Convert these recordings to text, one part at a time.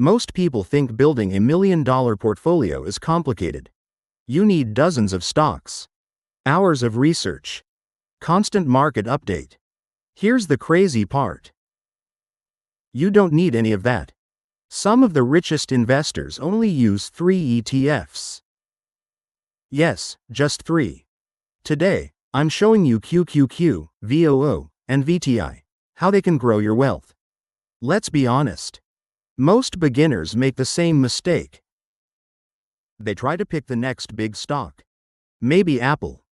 Most people think building a $1 million portfolio is complicated. You need dozens of stocks, hours of research, constant market update. Here's the crazy part. You don't need any of that. Some of the richest investors only use 3 ETFs. Yes, just 3. Today, I'm showing you QQQ, VOO, and VTI, how they can grow your wealth. Let's be honest. Most beginners make the same mistake. They try to pick the next big stock. Maybe Apple.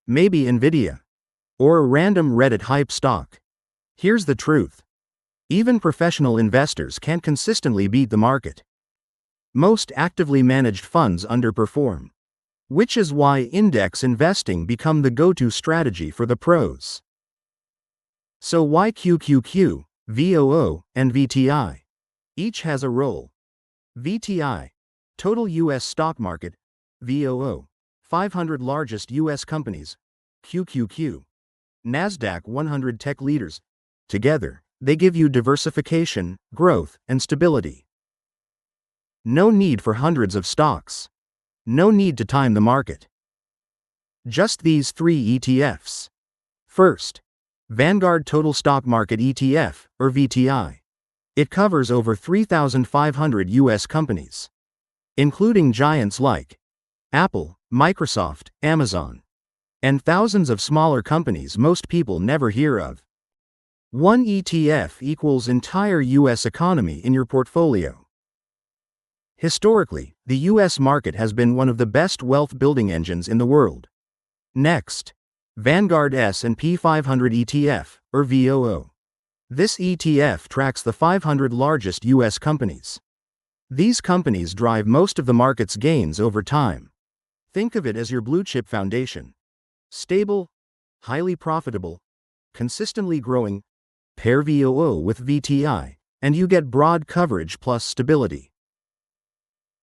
Maybe Nvidia. Or a random Reddit hype stock. Here's the truth. Even professional investors can't consistently beat the market. Most actively managed funds underperform. Which is why index investing become the go-to strategy for the pros. So why QQQ, VOO, and VTI? Each has a role. VTI, total U.S. stock market. VOO, 500 largest U.S. companies. QQQ, NASDAQ 100 tech leaders. Together, they give you diversification, growth, and stability. No need for hundreds of stocks. No need to time the market. Just these 3 ETFs. First, Vanguard Total Stock Market ETF, or VTI. It covers over 3,500 U.S. companies, including giants like Apple, Microsoft, Amazon, and thousands of smaller companies most people never hear of. One ETF equals entire U.S. economy in your portfolio. Historically, the U.S. market has been one of the best wealth-building engines in the world. Next, Vanguard S&P 500 ETF, or VOO. This ETF tracks the 500 largest U.S. companies. These companies drive most of the market's gains over time. Think of it as your blue-chip foundation. Stable, highly profitable, consistently growing. Pair VOO with VTI, and you get broad coverage plus stability.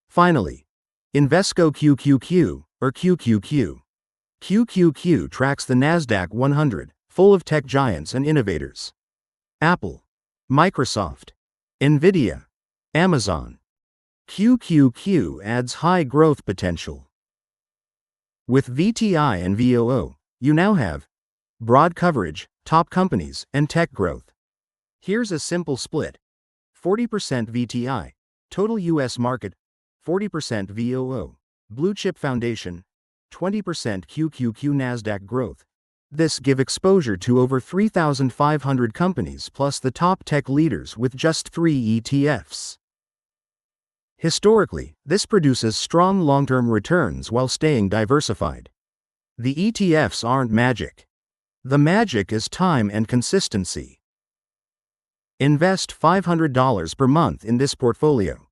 Finally, Invesco QQQ, or QQQ. QQQ tracks the NASDAQ 100, full of tech giants and innovators. Apple, Microsoft, Nvidia, Amazon. QQQ adds high growth potential. With VTI and VOO, you now have broad coverage, top companies, and tech growth. Here's a simple split. 40% VTI, total U.S. market. 40% VOO, blue chip foundation. 20% QQQ NASDAQ growth. This give exposure to over 3,500 companies plus the top tech leaders with just 3 ETFs. Historically, this produces strong long-term returns while staying diversified. The ETFs aren't magic. The magic is time and consistency. Invest $500 per month in this portfolio.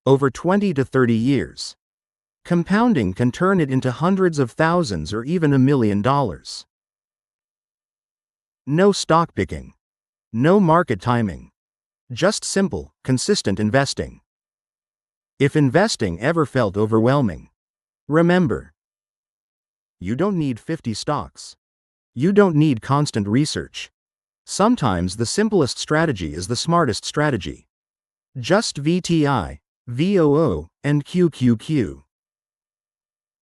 Over 20 to 30 years. Compounding can turn it into hundreds of thousands or even $1 million. No stock picking. No market timing. Just simple, consistent investing. If investing ever felt overwhelming, remember, you don't need 50 stocks. You don't need constant research. Sometimes the simplest strategy is the smartest strategy. Just VTI, VOO, and QQQ.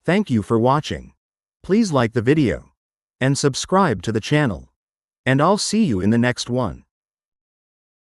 Thank you for watching. Please like the video and subscribe to the channel. And I'll see you in the next one.